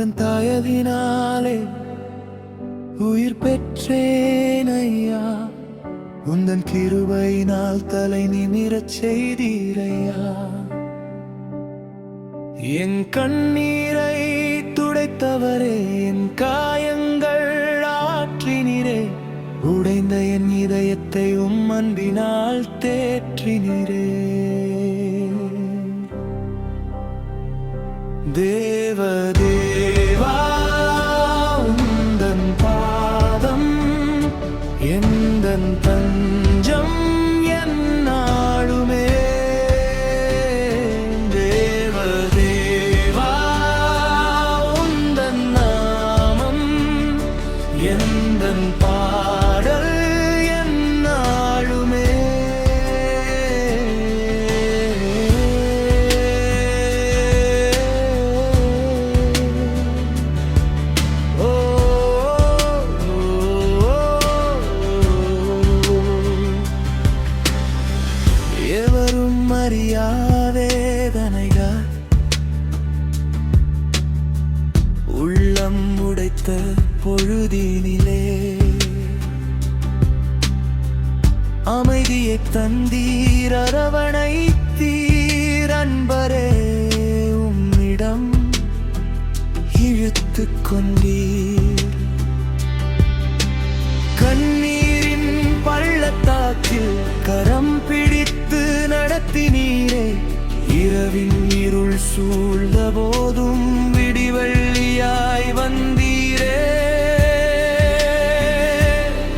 உந்தன் தயவினாலே உயிர் பெற்றேன் ஐயா. உந்தன் கிருபையினால் தலை நிமிரச் செய்தீரையா. என் கண்ணீரை துடைத்தவரே, என் காயங்கள் ஆற்றினீரே. உடைந்த என் இதயத்தை அன்பினால் தேற்றினீரே. தேவதேவா, உந்தன் பாதம் எந்தன் தஞ்சம் எந்நாளுமே. தேவதேவா, உந்தன் நாமம் எந்தன் பாடல் எந்நாளுமே. எவரும் அறியாதேதனைகள் உள்ளம் உடைத்த பொழுதினிலே அமைதியை தந்தீர், அரவணைத்தீர் அன்பரே. உம்மிடம் இழுத்துக் கொண்டீர். கண்ணீரின் பள்ளத்தாக்கில் கரம் பிடித்து நடத்தினீரே. இரவின் இருள் சூழ்ந்த போதும் விடிவெள்ளியாய் வந்தீரே.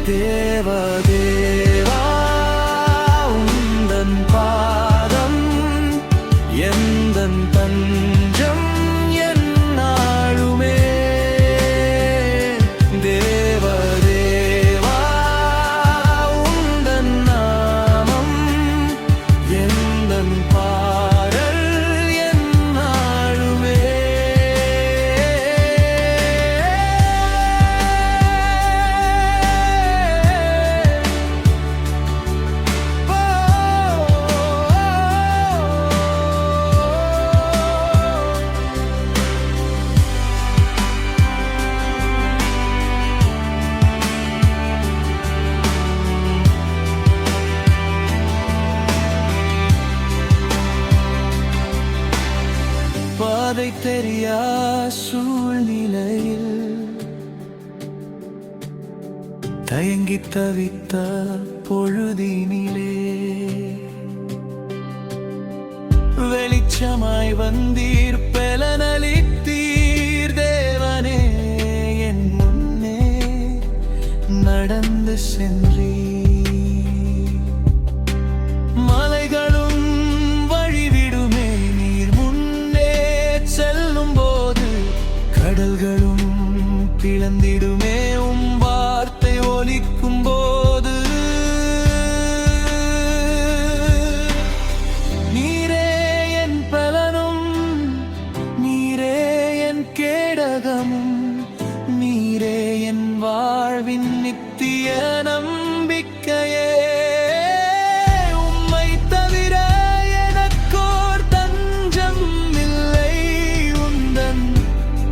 தேவதேவா, உந்தன் பாதம் எந்தன் தஞ்சம் எந்நாளுமே. தேவதேவா, உந்தன் நாமம் எந்தன் பாடல் எந்நாளுமே. பாதை தெரியா சூழ்நிலையில் தயங்கி தவித்த பொழுதினிலே வெளிச்சமாய் வந்தீர், பலனளித்தீர். தேவனே, என் முன்னே நடந்து சென்றீர். மலைகளும் வழிவிடுமே நீர் முன்னே செல்லும் போது. கடல்களும் பிளந்திடுமே உம் வார்த்தை ஒலிக்கும் போது. நீரே என் பலனும், நீரே என் கேடகமும், நீரே என் வாழ்வின் நித்திய நம்பிக்கையே. உம்மை தவிர எனக்கோர் தஞ்சம் இல்லை. உந்தன்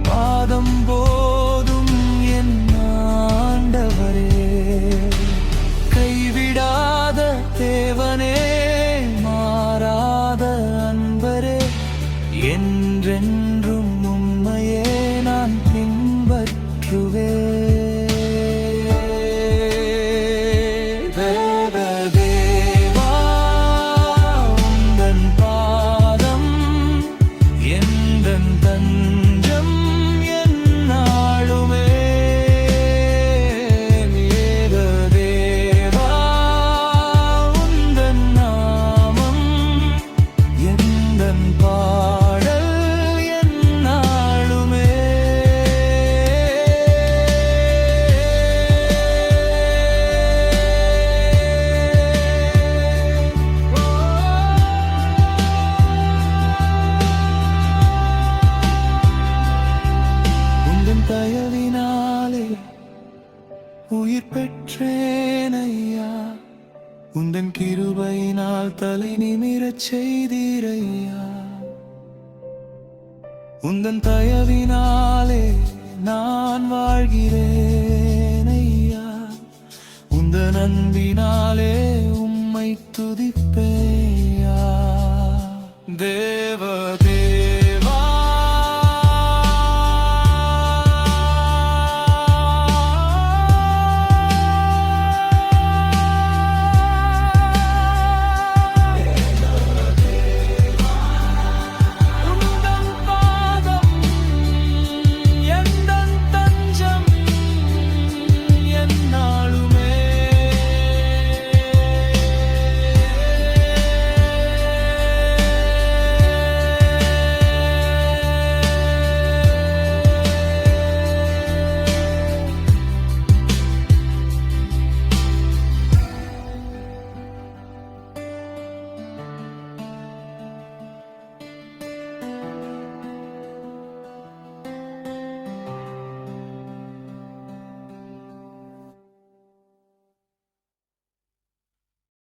பாதம் போதும் என் ஆண்டவரே. கைவிடாத தேவனே, மாறாத அன்பரே. என்றென்றும் உம்மையே நான் பின்பற்றுவேன். தேவதேவா, உந்தன் பாதம் எந்தன் தஞ்சம் எந்நாளுமே. தேவதேவா, உந்தன் நாமம் எந்தன் பாடல் எந்நாளுமே. உந்தன் தயவினாலே உயிர் பெற்றேன் ஐயா. உந்தன் கிருபையினால் தலை நிமிரச் செய்தீரையா. உந்தன் தயவினாலே நான் வாழ்கிறேன் ஐயா, உந்தன் அன்பினாலே உம்மை துதிப்பேன்.